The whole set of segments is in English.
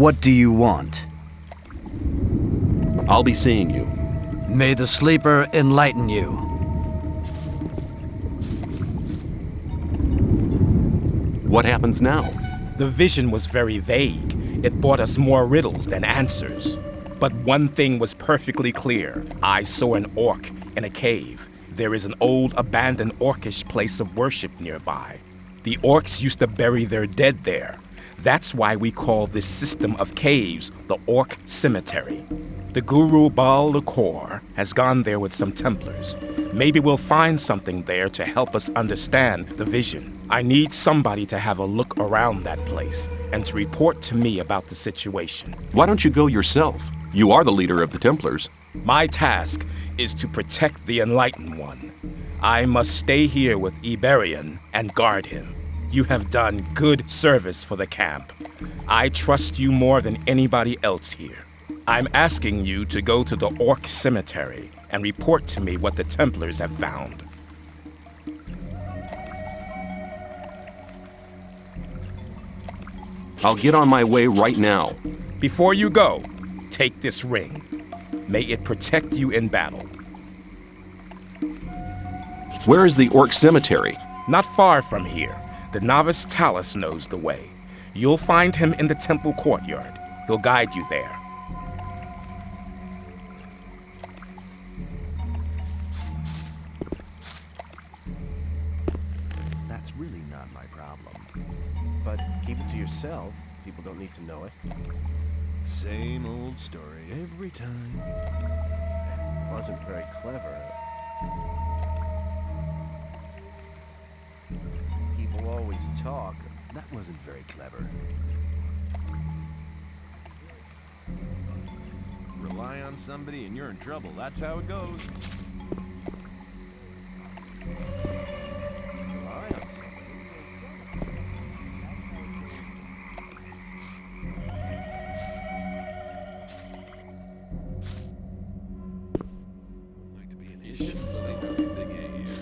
What do you want? I'll be seeing you. May the sleeper enlighten you. What happens now? The vision was very vague. It brought us more riddles than answers. But one thing was perfectly clear. I saw an orc in a cave. There is an old abandoned orcish place of worship nearby. The orcs used to bury their dead there. That's why we call this system of caves the Orc Cemetery. The Guru Baal Lakor has gone there with some Templars. Maybe we'll find something there to help us understand the vision. I need somebody to have a look around that place and to report to me about the situation. Why don't you go yourself? You are the leader of the Templars. My task is to protect the Enlightened One. I must stay here with Iberian and guard him. You have done good service for the camp. I trust you more than anybody else here. I'm asking you to go to the Orc Cemetery and report to me what the Templars have found. I'll get on my way right now. Before you go, take this ring. May it protect you in battle. Where is the Orc Cemetery? Not far from here. The novice Talus knows the way. You'll find him in the temple courtyard. He'll guide you there. That's really not my problem. But keep it to yourself. People don't need to know it. Same old story every time. Wasn't very clever. People always talk. That wasn't very clever. Rely on somebody and you're in trouble. That's how it goes. Rely on somebody. Like to be an issue. You shouldn't believe everything you hear.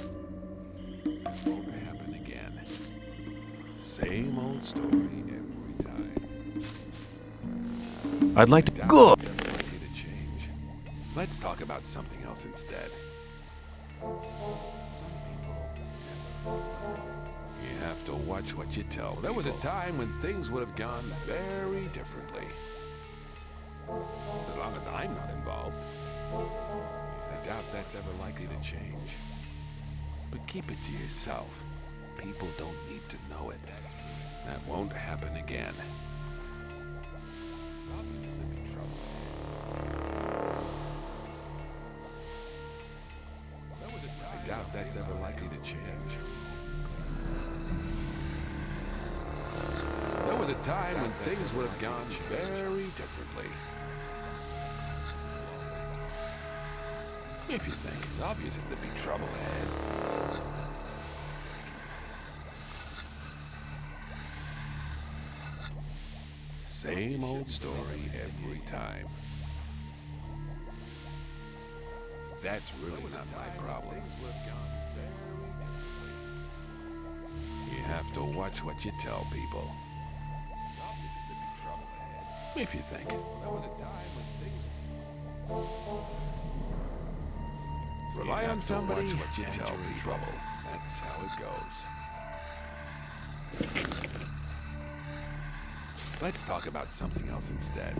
It won't happen again. Same old story every time. I'd like to... Good. Likely to change. Let's talk about something else instead. Some people you have to watch what you tell. There was a time when things would have gone very differently. As long as I'm not involved. I doubt that's ever likely to change. But keep it to yourself. People don't need to know it. That won't happen again. I doubt that's ever likely to change. There was a time when things would have gone very differently. If you think it's obvious that there'd be trouble ahead. Same old story every time. That's really not my problem. You have to watch what you tell people. If you think. Rely on somebody. Watch what you tell people. That's how it goes. Let's talk about something else instead.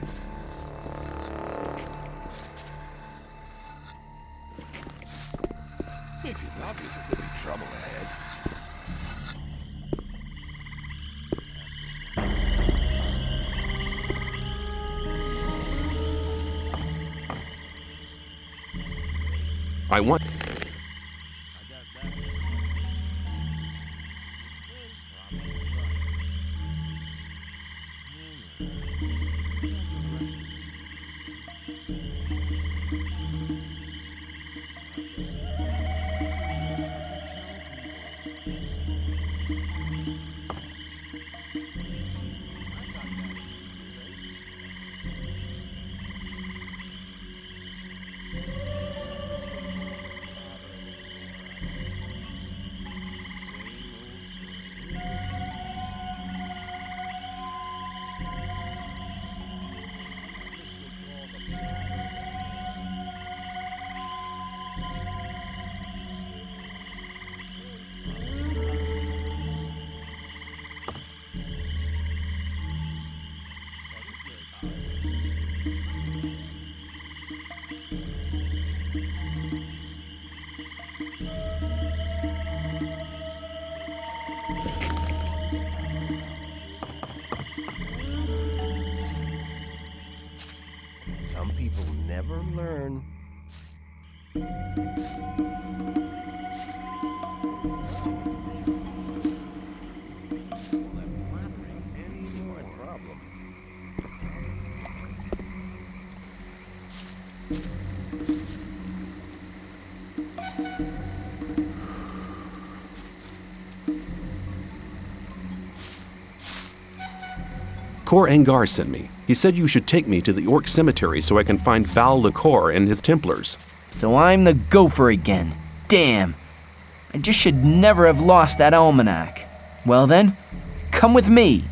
If it's obvious that there'll be trouble ahead. I want... Cor Angar sent me. He said you should take me to the Orc Cemetery so I can find Val LaCour and his Templars. So I'm the gopher again. Damn. I just should never have lost that almanac. Well then, come with me.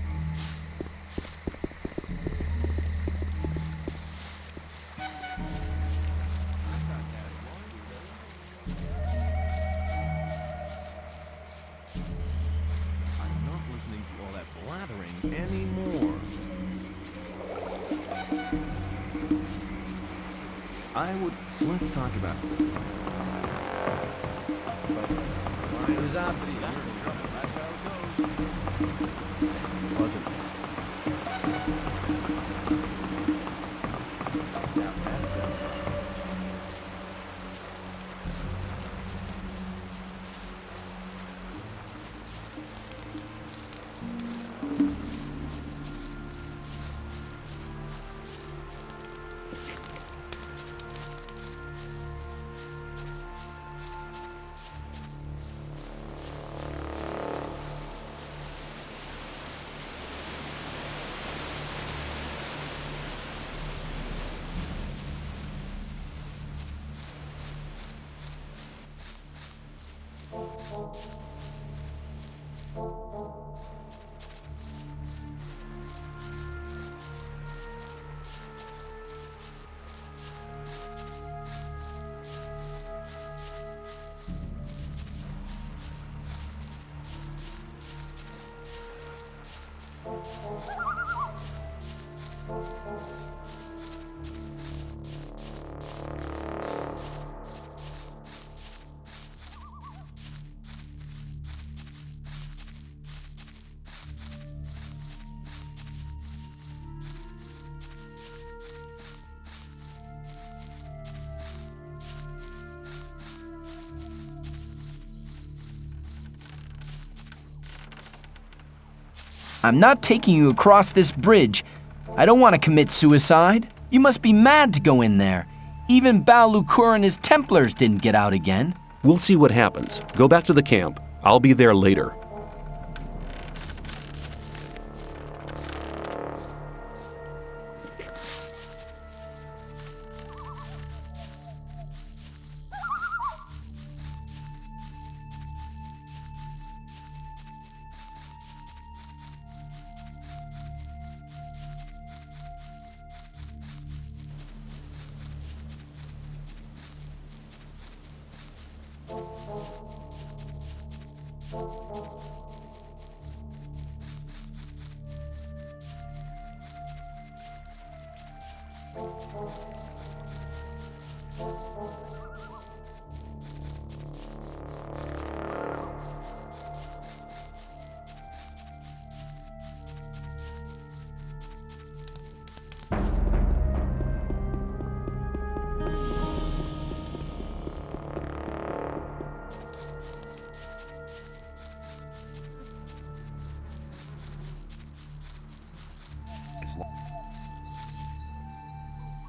I'm not listening to all that blathering anymore. Let's talk about it. Who's up? Wasn't. Now that's it. I'm not taking you across this bridge. I don't want to commit suicide. You must be mad to go in there. Even Bal Lukur and his Templars didn't get out again. We'll see what happens. Go back to the camp. I'll be there later.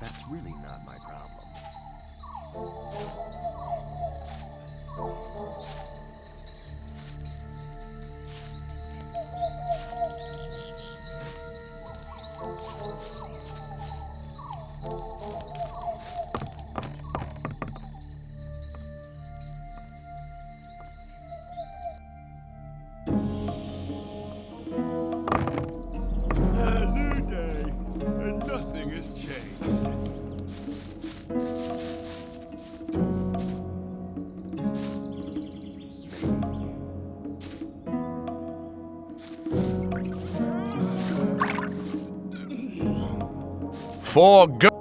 That's really not my problem. A new day, and nothing has changed. For good.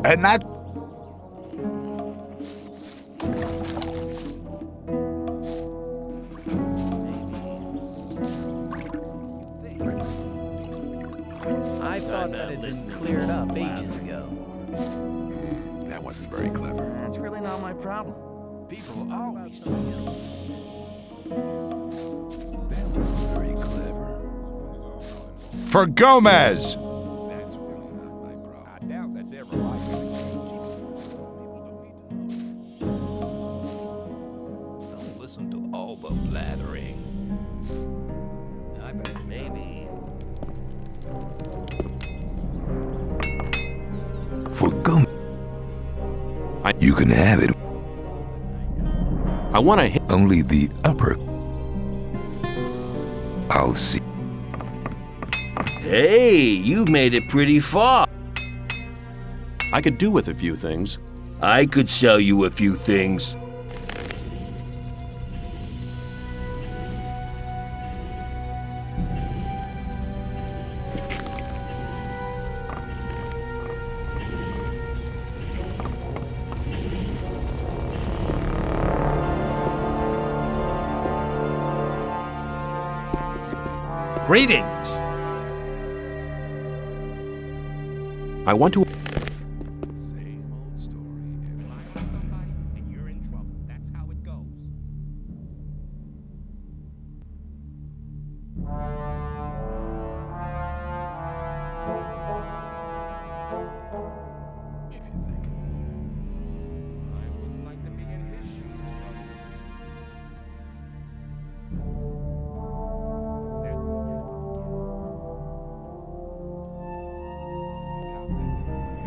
And that. I thought that had been cleared up ages ago. That wasn't very clever. really not my problem. People always do. Very clever. For Gomez! That's really not my problem. I doubt that's ever likely to change. Don't listen to all the blathering. I bet maybe. For Gomez. You can have it. I want to hit. Only the upper. I'll see. Hey, you've made it pretty far. I could do with a few things. I could sell you a few things. Greetings. I want to. Same old story. Somebody and you're in trouble. That's how it goes. If you think. I wouldn't like to be in his shoes, I doubt that's ever likely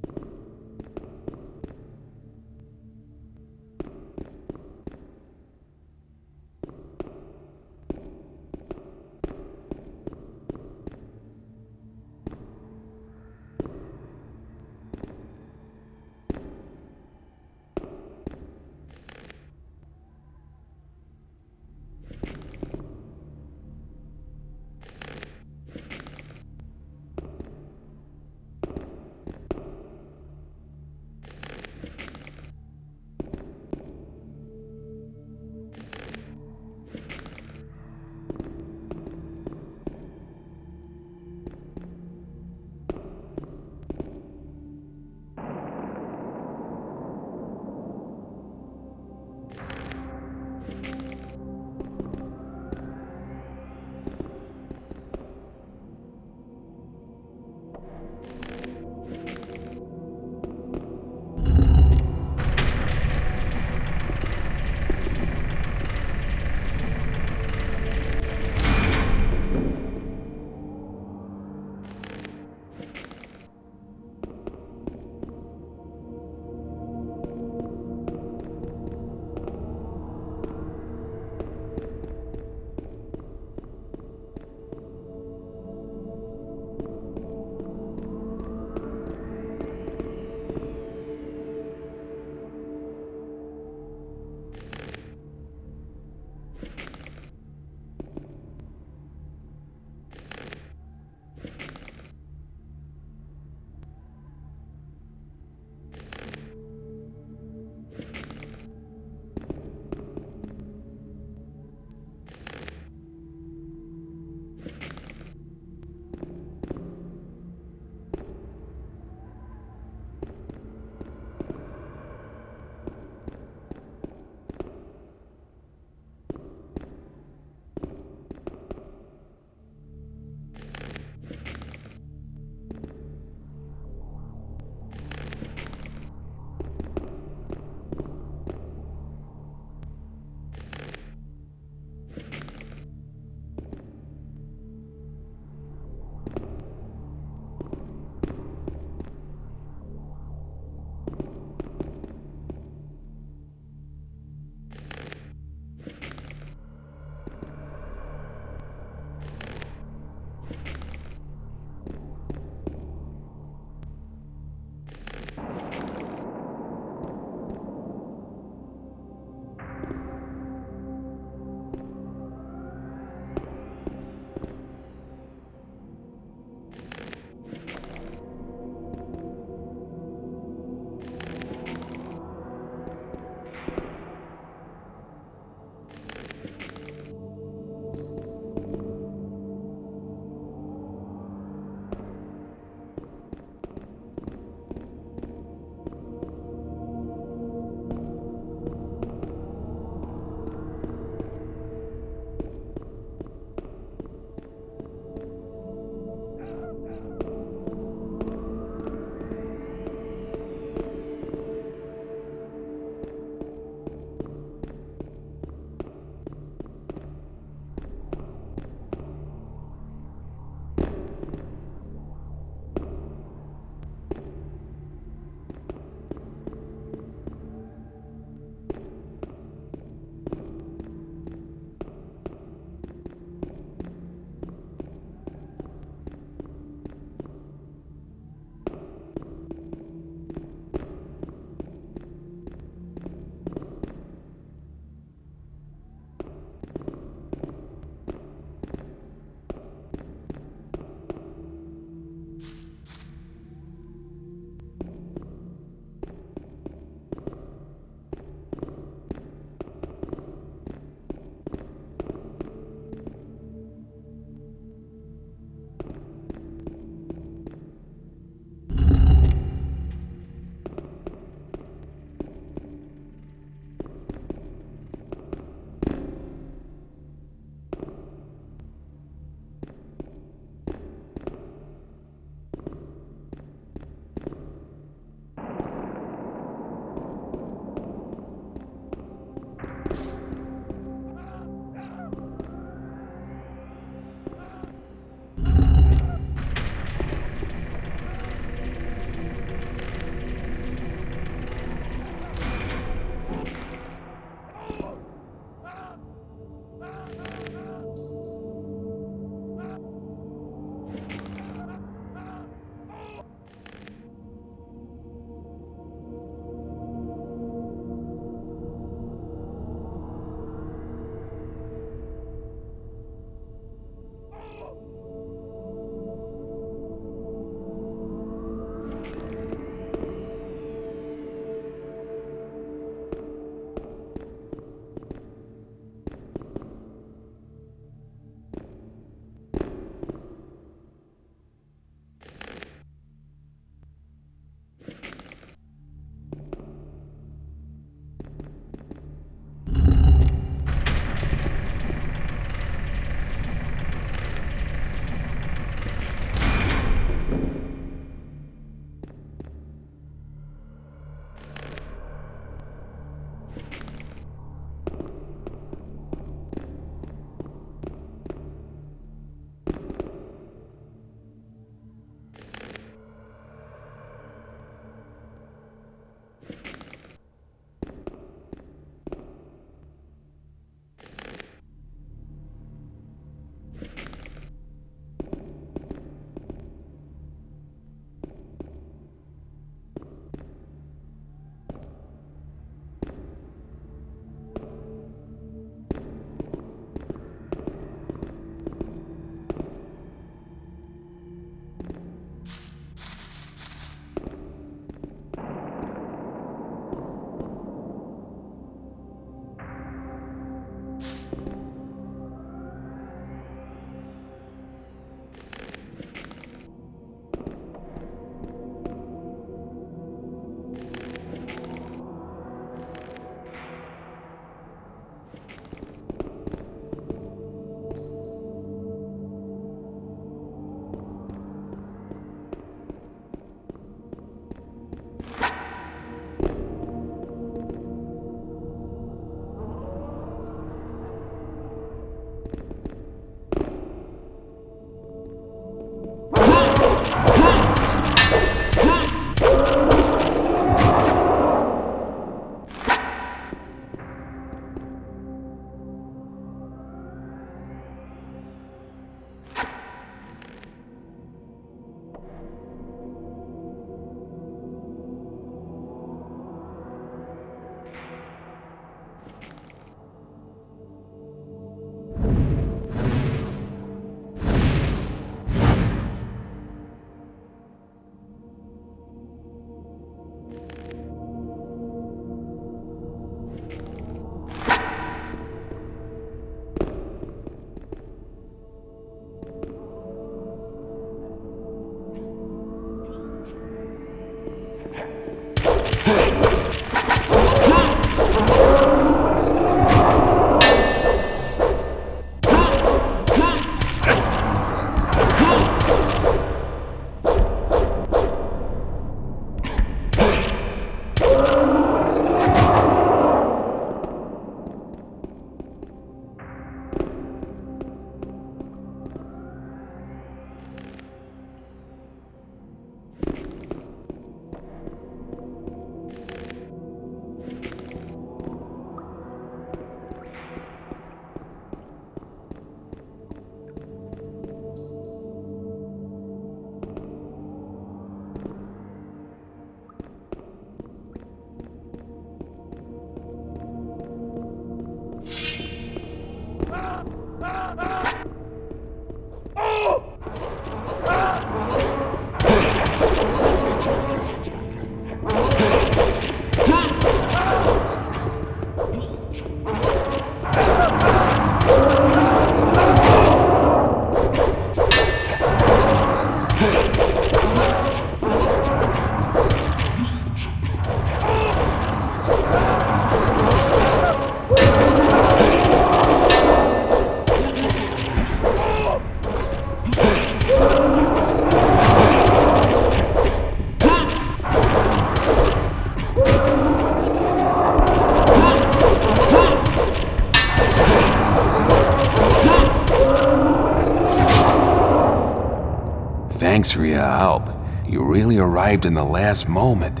Thanks for your help. You really arrived in the last moment.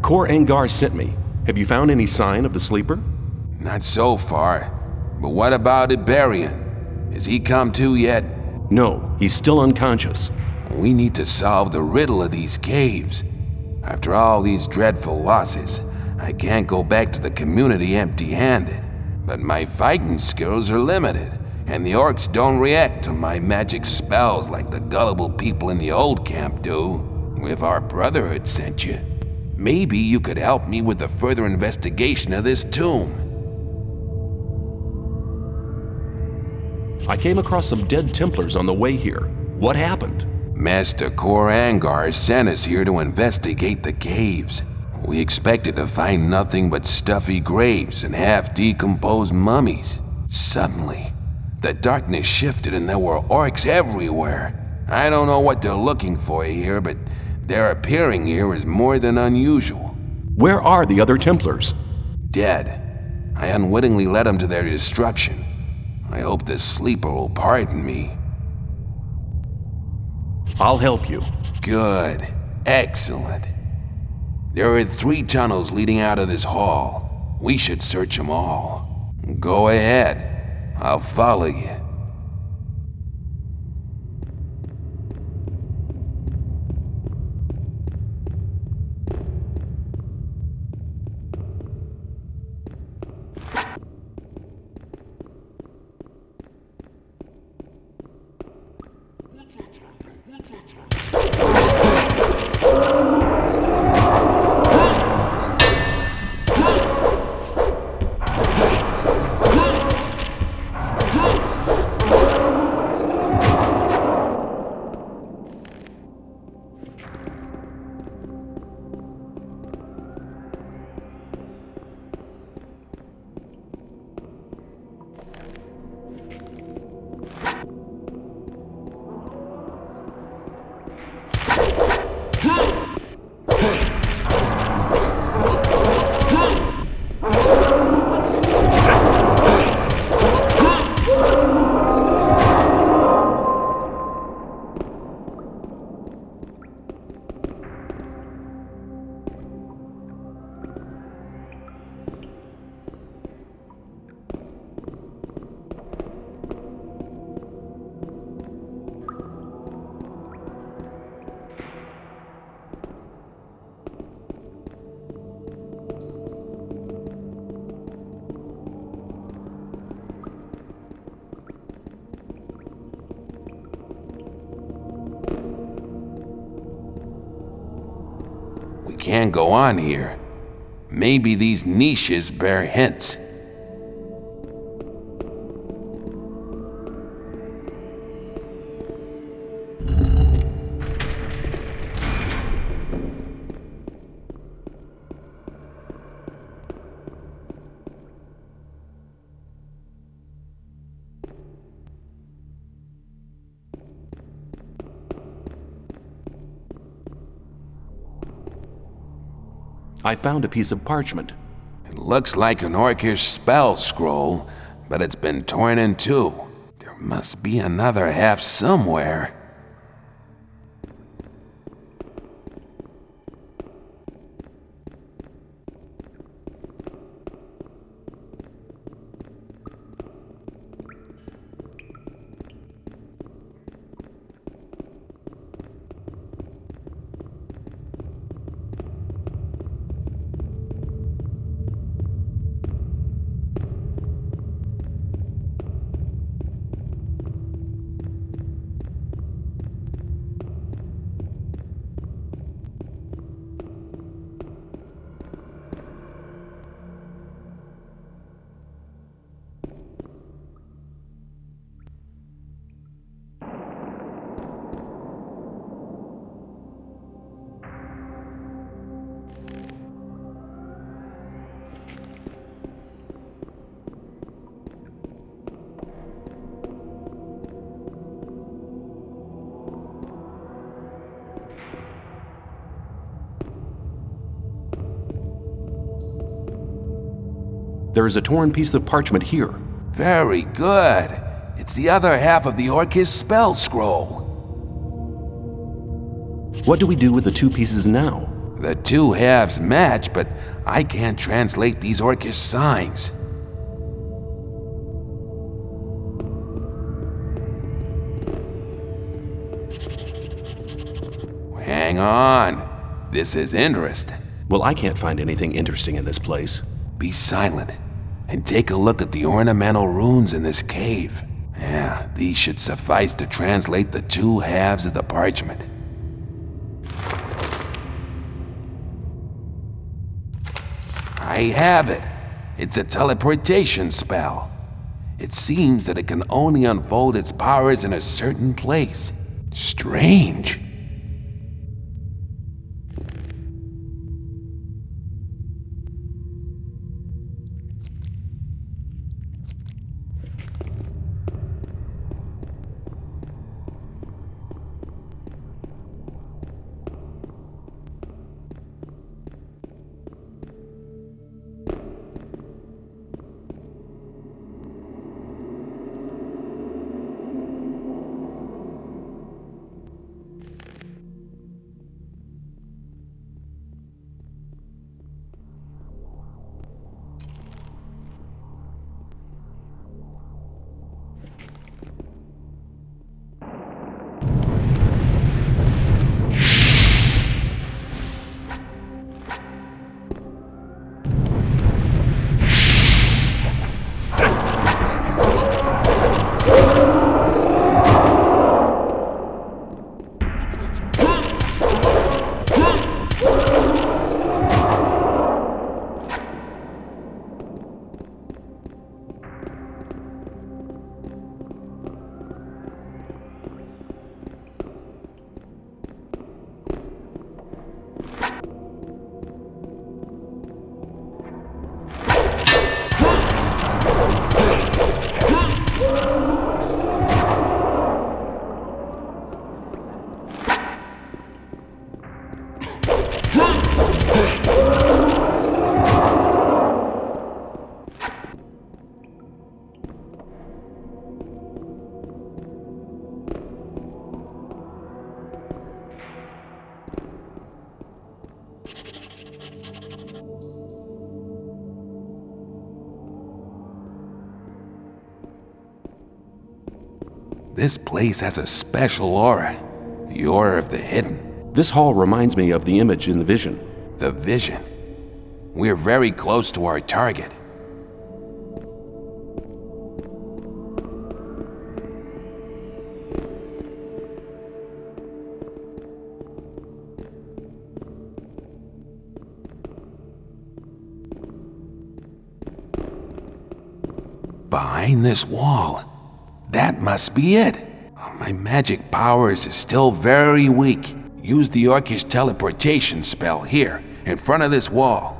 Kor Angar sent me. Have you found any sign of the sleeper? Not so far. But what about Iberian? Has he come to yet? No, he's still unconscious. We need to solve the riddle of these caves. After all these dreadful losses, I can't go back to the community empty-handed. But my fighting skills are limited, and the orcs don't react to my magic spells like the gullible people in the old camp do. If our Brotherhood sent you, maybe you could help me with the further investigation of this tomb. I came across some dead Templars on the way here. What happened? Master Kor Angar sent us here to investigate the caves. We expected to find nothing but stuffy graves and half-decomposed mummies. Suddenly, the darkness shifted and there were orcs everywhere. I don't know what they're looking for here, but their appearing here is more than unusual. Where are the other Templars? Dead. I unwittingly led them to their destruction. I hope the sleeper will pardon me. I'll help you. Good. Excellent. There are 3 tunnels leading out of this hall. We should search them all. Go ahead. I'll follow you. We can't go on here. Maybe these niches bear hints. I found a piece of parchment. It looks like an orcish spell scroll, but it's been torn in two. There must be another half somewhere. There is a torn piece of parchment here. Very good. It's the other half of the orcish spell scroll. What do we do with the two pieces now? The two halves match, but I can't translate these orcish signs. Hang on. This is interesting. Well, I can't find anything interesting in this place. Be silent and take a look at the ornamental runes in this cave. Yeah, these should suffice to translate the two halves of the parchment. I have it. It's a teleportation spell. It seems that it can only unfold its powers in a certain place. Strange. This place has a special aura. The aura of the hidden. This hall reminds me of the image in the vision. The vision. We're very close to our target. Behind this wall. That must be it. My magic powers are still very weak. Use the orcish teleportation spell here, in front of this wall.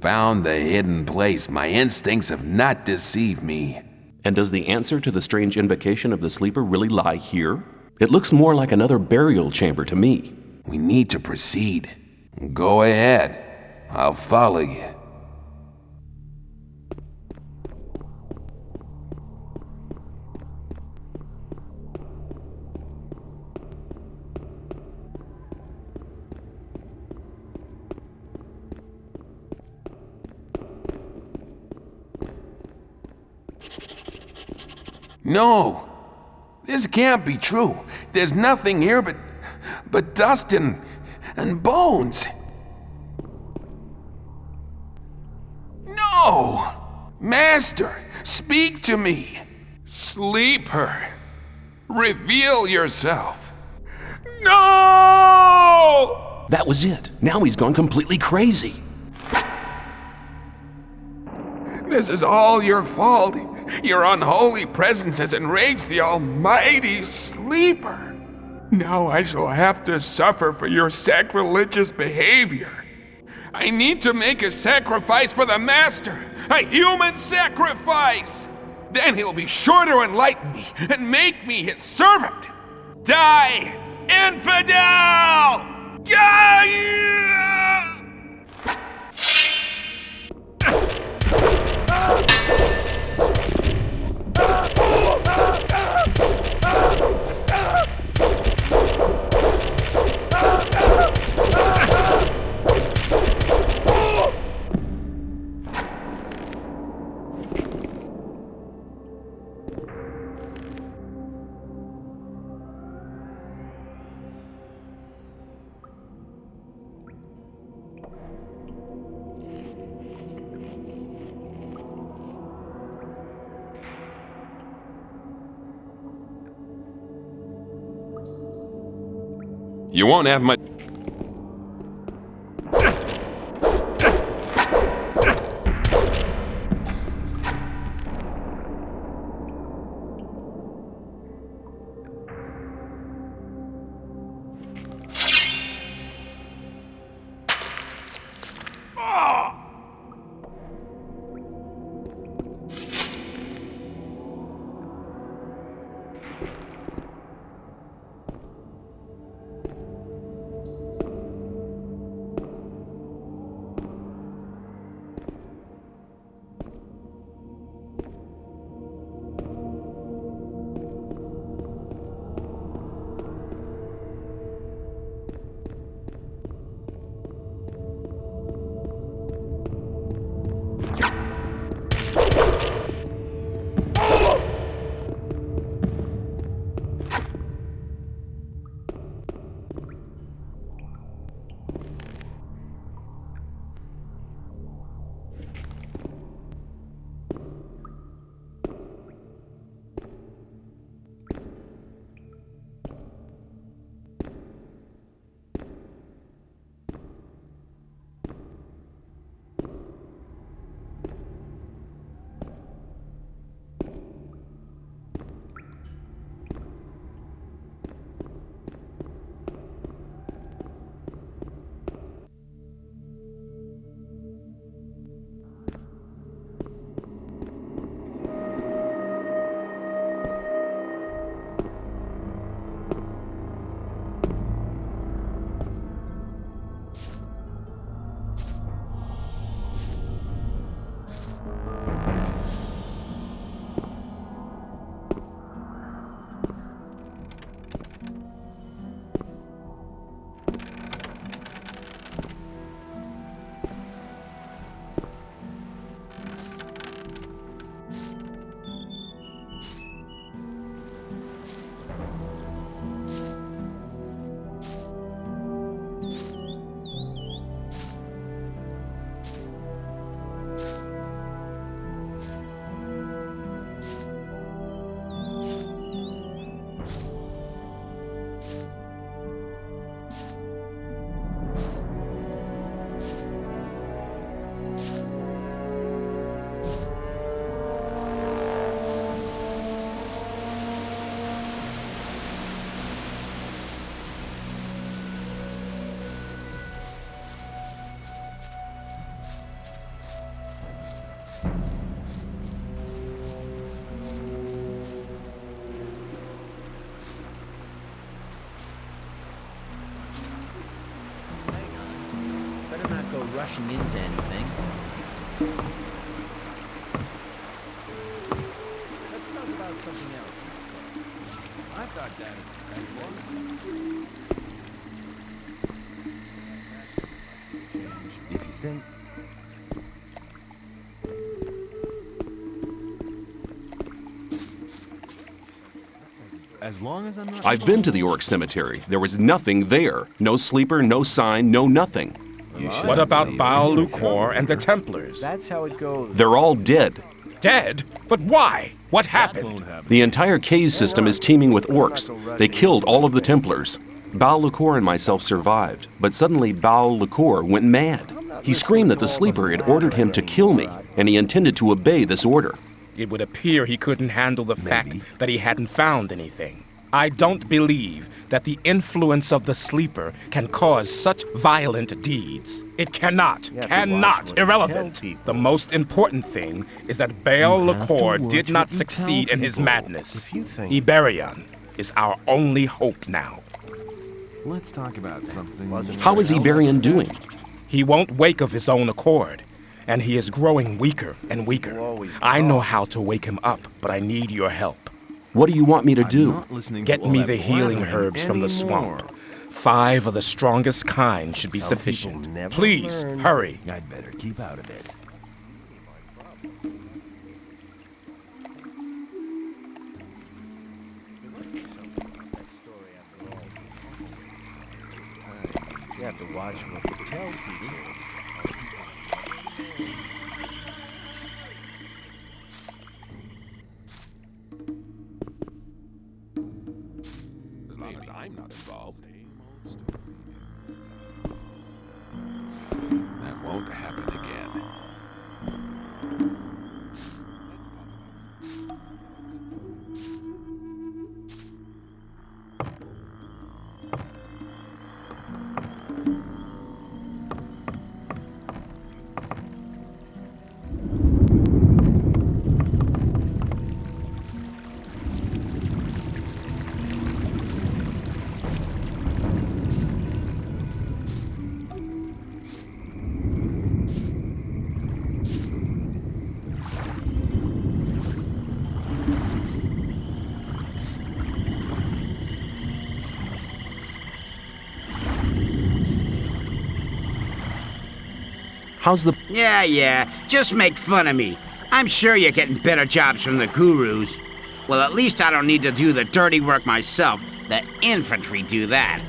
found the hidden place. My instincts have not deceived me. And does the answer to the strange invocation of the sleeper really lie here? It looks more like another burial chamber to me. We need to proceed. Go ahead. I'll follow you. No, this can't be true. There's nothing here but dust and bones. No! Master, speak to me. Sleeper, reveal yourself. No! That was it. Now he's gone completely crazy. This is all your fault. Your unholy presence has enraged the almighty Sleeper. Now I shall have to suffer for your sacrilegious behavior. I need to make a sacrifice for the Master, a human sacrifice. Then he'll be sure to enlighten me and make me his servant. Die, infidel! You won't have much. Better not go rushing into anything. Let's talk about something else instead. I thought that if you think as long as I'm not I've been to the Orc Cemetery. There was nothing there. No sleeper, no sign, no nothing. What about Baal Lucor and the Templars? that's how it goes. They're all dead. Dead? But why? What happened? The entire cave system is teeming with orcs. They killed all of the Templars. Baal Lucor and myself survived, but suddenly Baal Lucor went mad. He screamed that the sleeper had ordered him to kill me, and he intended to obey this order. It would appear he couldn't handle the fact that he hadn't found anything. I don't believe that the influence of the sleeper can cause such violent deeds. It cannot, irrelevant. The most important thing is that Baal Lucor did not succeed in his madness. Iberion is our only hope now. Let's talk about something. How is Iberion doing? He won't wake of his own accord, and he is growing weaker and weaker. I know how to wake him up, but I need your help. What do you want me to do? Get me the healing herbs from the swamp. 5 of the strongest kind should be sufficient. Please, hurry. I'd better keep out of it. You have to watch what you tell people. As long as I'm not involved. That won't happen again. How's the... Yeah, just make fun of me. I'm sure you're getting better jobs from the gurus. Well, at least I don't need to do the dirty work myself. The infantry do that.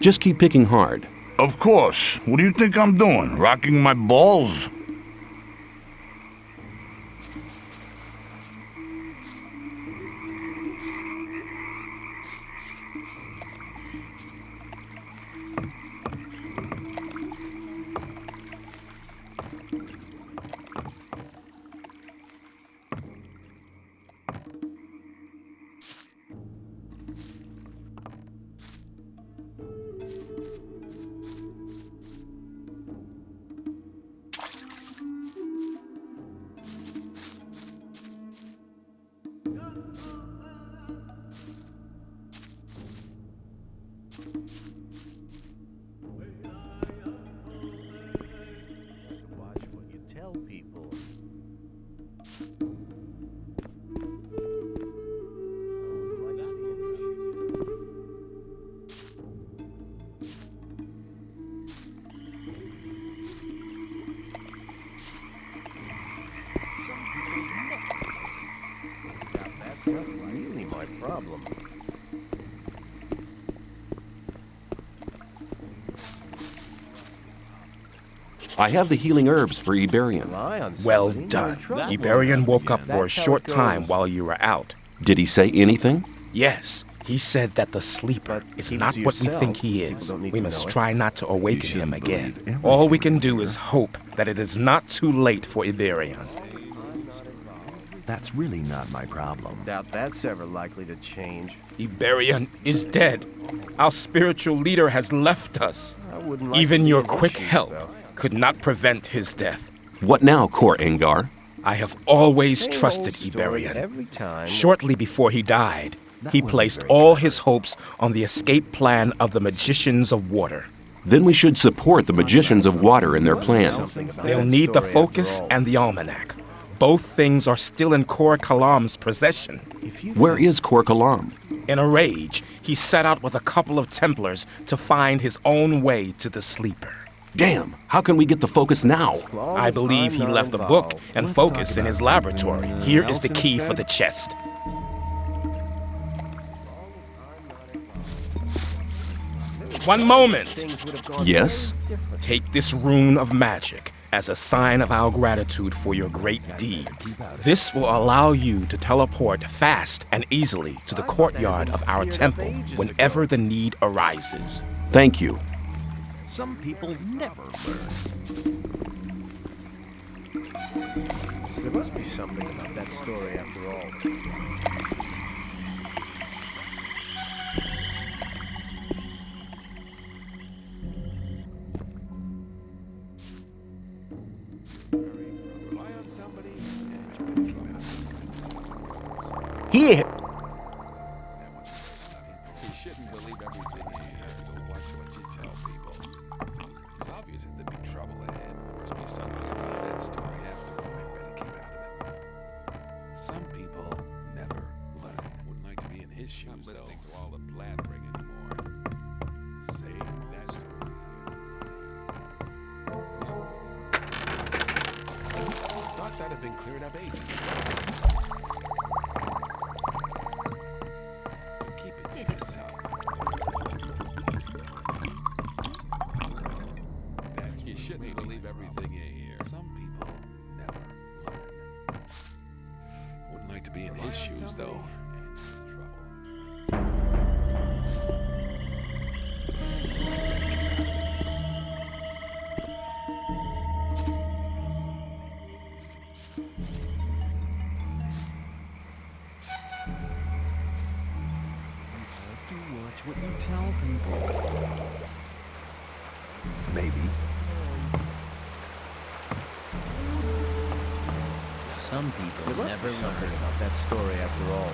Just keep picking hard. Of course. What do you think I'm doing? Rocking my balls? Watch what you tell people. That's not really my problem. I have the healing herbs for Iberian. Well done. Iberian woke up for a short time while you were out. Did he say anything? Yes, he said that the sleeper is not what we think he is. We must try not to awaken him again. All we can do is hope that it is not too late for Iberian. That's really not my problem. Doubt that's ever likely to change. Iberian is dead. Our spiritual leader has left us. I wouldn't like Even to your be in quick his shoes, help though. could not prevent his death. What now, Kor Engar? I have always Same trusted old story Iberian. every time. Shortly before he died, he wasn't placed very all his hopes on the escape plan of the Magicians of Water. Then we should support the Magicians of Water in their plan. They'll need the focus and the almanac. Both things are still in Kor Kalam's possession. Where is Kor Kalam? In a rage, he set out with a couple of Templars to find his own way to the sleeper. Damn, how can we get the focus now? I believe he left the book and focus in his laboratory. Here is the key for the chest. One moment. Yes? Take this rune of magic as a sign of our gratitude for your great deeds. This will allow you to teleport fast and easily to the courtyard of our temple whenever the need arises. Thank you. Some people never learn. There must be something about that story after all. Rely on somebody, and you better keep out. Here! You shouldn't believe everything you hear, so watch what you tell people. It's obvious that there'd be trouble ahead. There must be something about that story after all. I better keep out of it. Some people never learn. Wouldn't like to be in his shoes, though. Listening to all the blabbering anymore. cleared up ages ago. But keep it to yourself. You shouldn't believe everything you hear. Some people never learn. Wouldn't like to be in his shoes, though. What you tell people. Maybe. Some people There must never be something learn. about that story after all.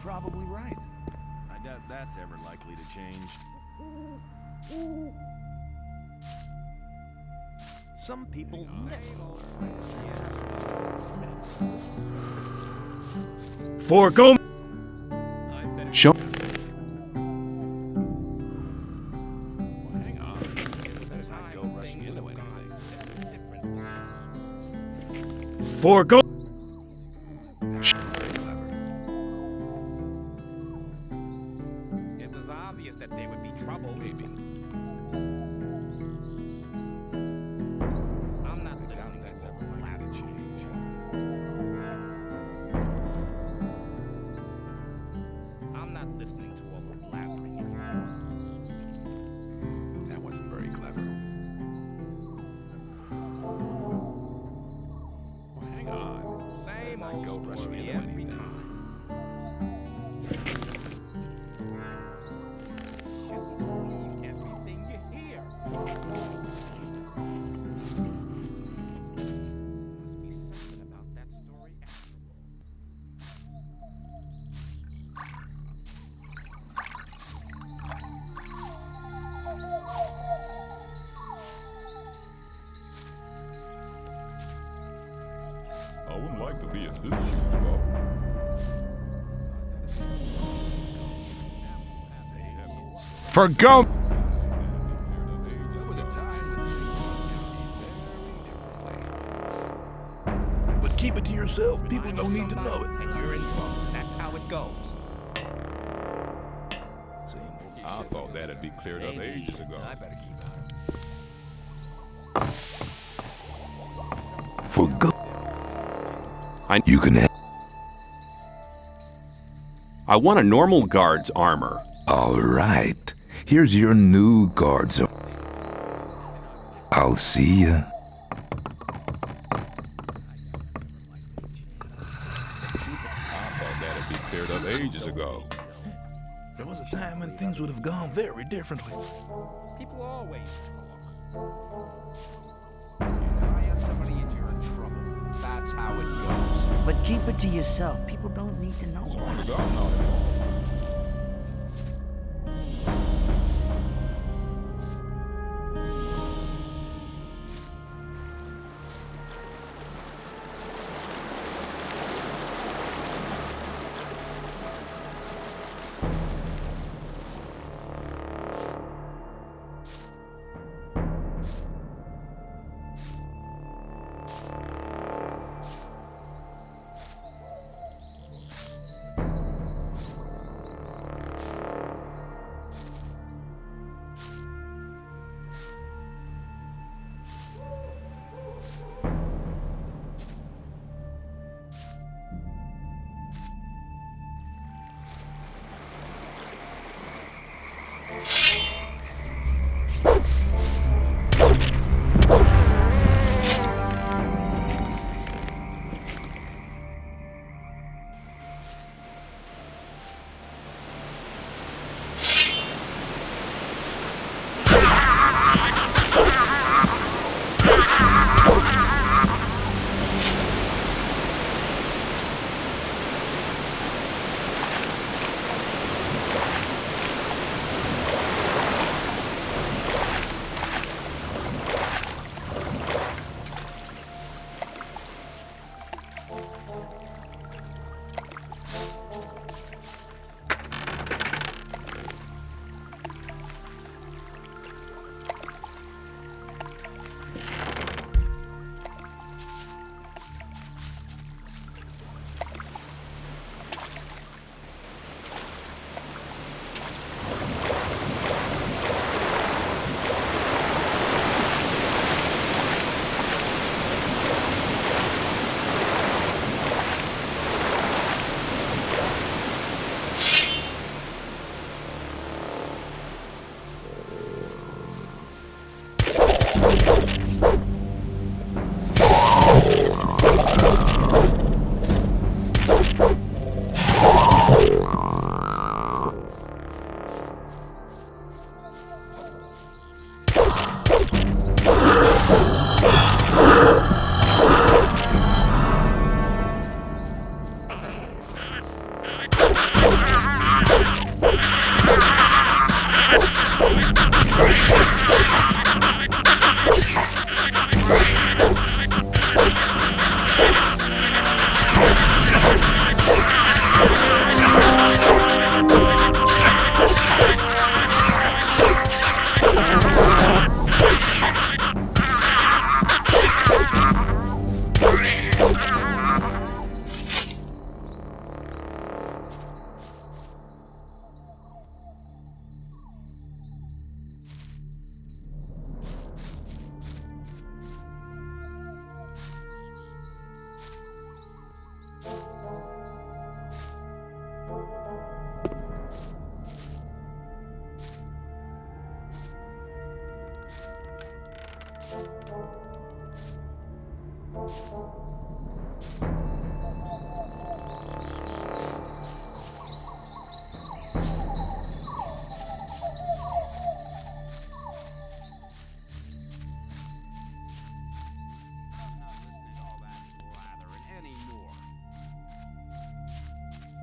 Probably right. I doubt that's ever likely to change. Some people never learn. Forgo. Show. Hang on. Let's not go rushing into anything. Forgo. It was obvious that there would be trouble. Maybe. I'm not I doubt listening that's to ever likely to change. I'm not listening to all the blabbering. That wasn't very clever. Well, hang on. Same Not old go rushing story into every anything. time. Shouldn't believe everything you hear. Must be something about that story after I wouldn't like to be in his shoes, though. Forgo. There was a time when things were very differently. But keep it to yourself. People don't need to know it. and you're in trouble. That's how it goes. I thought that'd be cleared up ages ago. Forgo. You can have. I want a normal guard's armor. All right. Here's your new guards. I'll see ya. I thought that'd be cleared up ages ago. There was a time when things would have gone very differently. People always talk. Hire somebody and you're in trouble. That's how it goes. But keep it to yourself. People don't need to know.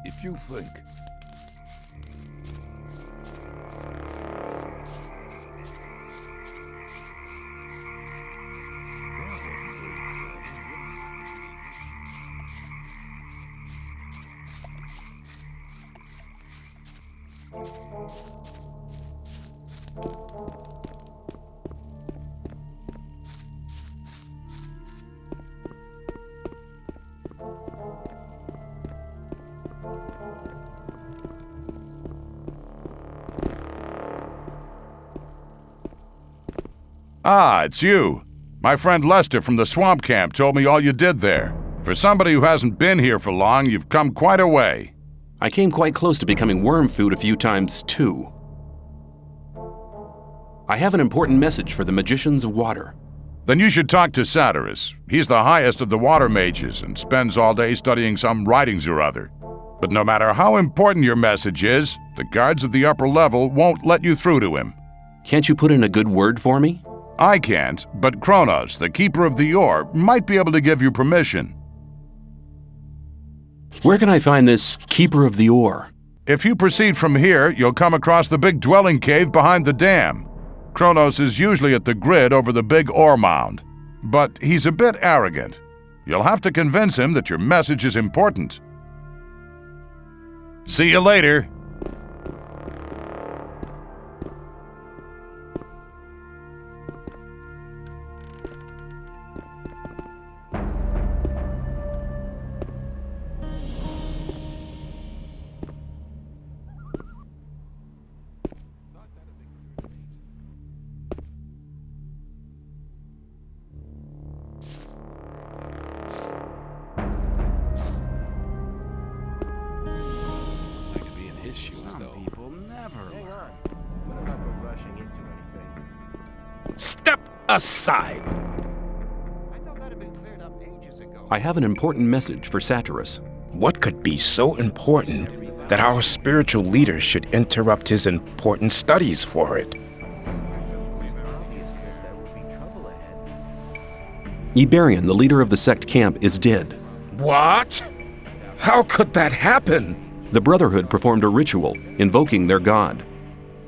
If you think Ah, it's you. My friend Lester from the swamp camp told me all you did there. For somebody who hasn't been here for long, you've come quite a way. I came quite close to becoming worm food a few times, too. I have an important message for the magicians of water. Then you should talk to Satyrus. He's the highest of the water mages and spends all day studying some writings or other. But no matter how important your message is, the guards of the upper level won't let you through to him. Can't you put in a good word for me? I can't, but Kronos, the keeper of the ore, might be able to give you permission. Where can I find this keeper of the ore? If you proceed from here, you'll come across the big dwelling cave behind the dam. Kronos is usually at the grid over the big ore mound, but he's a bit arrogant. You'll have to convince him that your message is important. See you later. Step aside! I have an important message for Satyrus. What could be so important that our spiritual leader should interrupt his important studies for it? Iberian, the leader of the sect camp, is dead. What? How could that happen? The Brotherhood performed a ritual, invoking their god.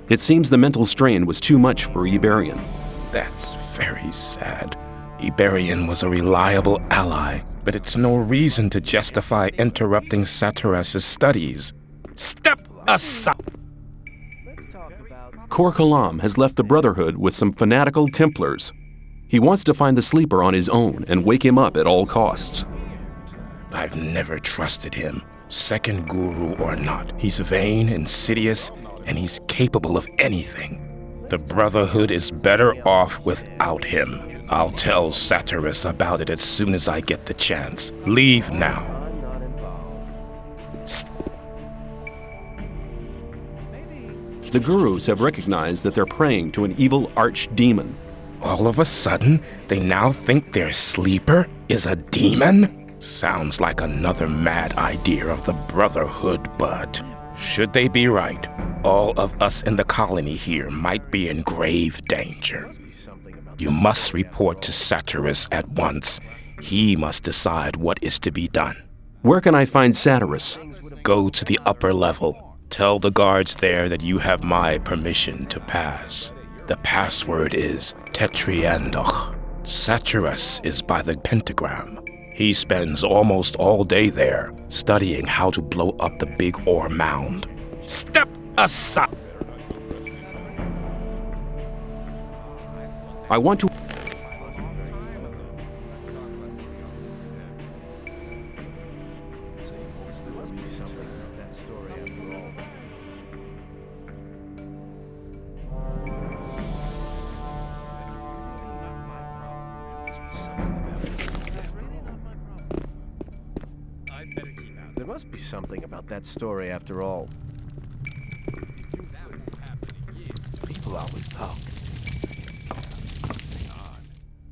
It seems the mental strain was too much for Iberian. That's very sad. Iberian was a reliable ally, but it's no reason to justify interrupting Satyrus' studies. Step aside! Kor Kalam has left the Brotherhood with some fanatical Templars. He wants to find the sleeper on his own and wake him up at all costs. I've never trusted him, second guru or not. He's vain, insidious, and he's capable of anything. The Brotherhood is better off without him. I'll tell Satyrus about it as soon as I get the chance. Leave now. The gurus have recognized that they're praying to an evil archdemon. All of a sudden, they now think their sleeper is a demon? Sounds like another mad idea of the Brotherhood, but should they be right, all of us in the colony here might be in grave danger. You must report to Satyrus at once. He must decide what is to be done. Where can I find Satyrus? Go to the upper level. Tell the guards there that you have my permission to pass. The password is Tetriandoch. Satyrus is by the pentagram. He spends almost all day there, studying how to blow up the big ore mound. Step aside! I want to... There must be something about that story after all. People always talk.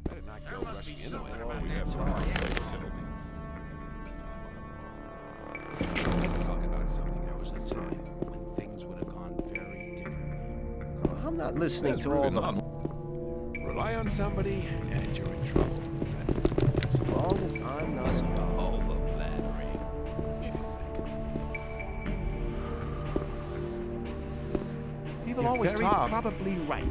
Better not go rushing into it. I'm not listening That's to all really the... not. Rely on somebody, and you're in trouble. As long as I'm not... Listen to all the blathering. If you think. People You're always very talk. probably right.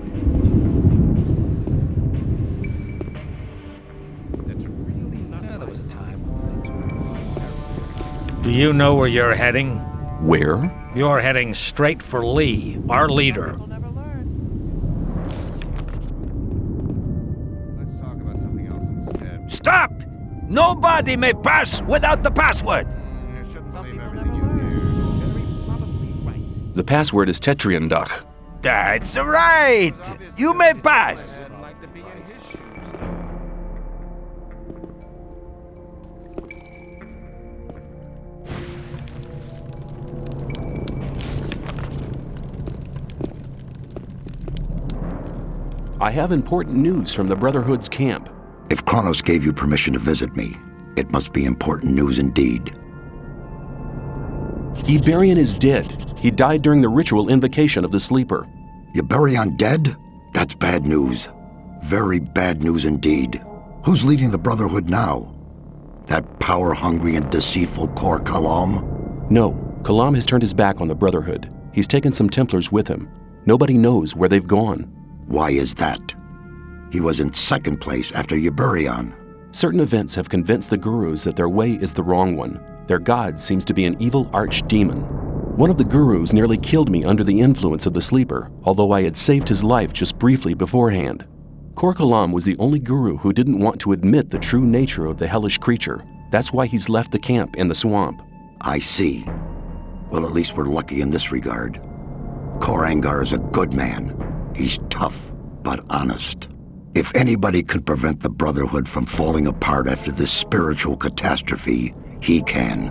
That's really not... Yeah, there was a time when things were... Do you know where you're heading? Where? You're heading straight for Lee, our leader. Let's talk about something else instead. Stop! Nobody may pass without the password. You shouldn't believe everything you hear. Very probably right. The password is Tetriandach. That's right. You may pass. I'd like to be in his shoes. I have important news from the Brotherhood's camp. If Kronos gave you permission to visit me, it must be important news indeed. Iberion is dead. He died during the ritual invocation of the Sleeper. Iberion dead? That's bad news. Very bad news indeed. Who's leading the Brotherhood now? That power-hungry and deceitful Kor Kalam? No, Kalam has turned his back on the Brotherhood. He's taken some Templars with him. Nobody knows where they've gone. Why is that? He was in second place after Iberion. Certain events have convinced the gurus that their way is the wrong one. Their god seems to be an evil archdemon. One of the gurus nearly killed me under the influence of the Sleeper, although I had saved his life just briefly beforehand. Kor Kalam was the only guru who didn't want to admit the true nature of the hellish creature. That's why he's left the camp in the swamp. I see. Well, at least we're lucky in this regard. Korangar is a good man. He's tough, but honest. If anybody can prevent the Brotherhood from falling apart after this spiritual catastrophe, he can.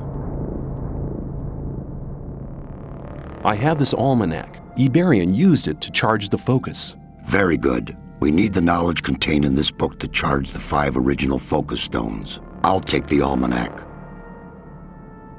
I have this almanac. Iberion used it to charge the focus. Very good. We need the knowledge contained in this book to charge the 5 original focus stones. I'll take the almanac.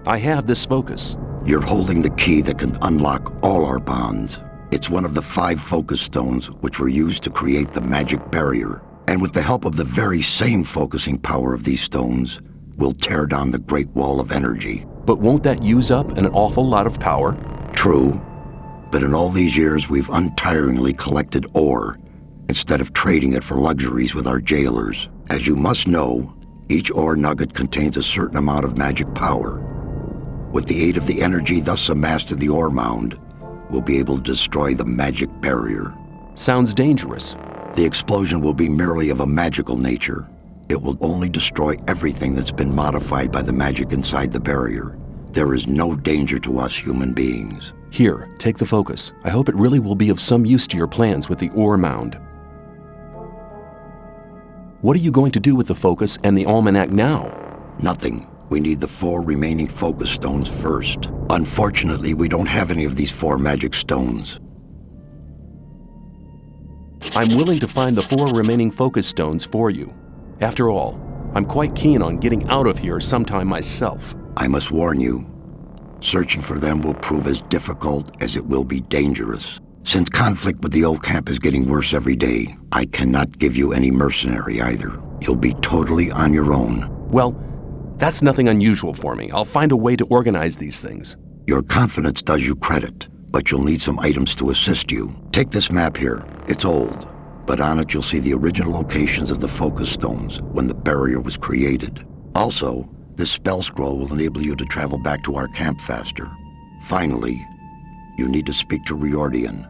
I have this focus. You're holding the key that can unlock all our bonds. It's one of the 5 focus stones which were used to create the magic barrier. And with the help of the very same focusing power of these stones, we'll tear down the Great Wall of Energy. But won't that use up an awful lot of power? True. But in all these years, we've untiringly collected ore instead of trading it for luxuries with our jailers. As you must know, each ore nugget contains a certain amount of magic power. With the aid of the energy thus amassed in the ore mound, we'll be able to destroy the magic barrier. Sounds dangerous. The explosion will be merely of a magical nature. It will only destroy everything that's been modified by the magic inside the barrier. There is no danger to us human beings. Here, take the focus. I hope it really will be of some use to your plans with the ore mound. What are you going to do with the focus and the almanac now? Nothing. We need the 4 remaining focus stones first. Unfortunately, we don't have any of these 4 magic stones. I'm willing to find the 4 remaining focus stones for you. After all, I'm quite keen on getting out of here sometime myself. I must warn you, searching for them will prove as difficult as it will be dangerous. Since conflict with the old camp is getting worse every day, I cannot give you any mercenary either. You'll be totally on your own. Well, that's nothing unusual for me. I'll find a way to organize these things. Your confidence does you credit, but you'll need some items to assist you. Take this map here. It's old, but on it you'll see the original locations of the focus stones when the barrier was created. Also, this spell scroll will enable you to travel back to our camp faster. Finally, you need to speak to Riordian.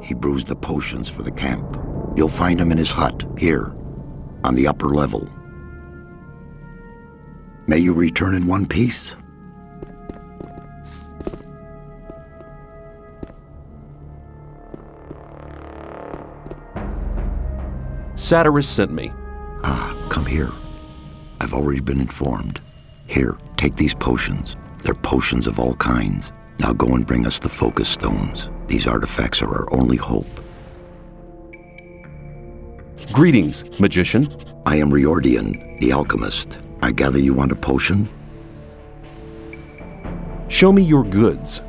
He brews the potions for the camp. You'll find him in his hut, here, on the upper level. May you return in one piece. Satyrus sent me. Ah, come here. I've already been informed. Here, take these potions. They're potions of all kinds. Now go and bring us the focus stones. These artifacts are our only hope. Greetings, magician. I am Riordian, the alchemist. I gather you want a potion? Show me your goods.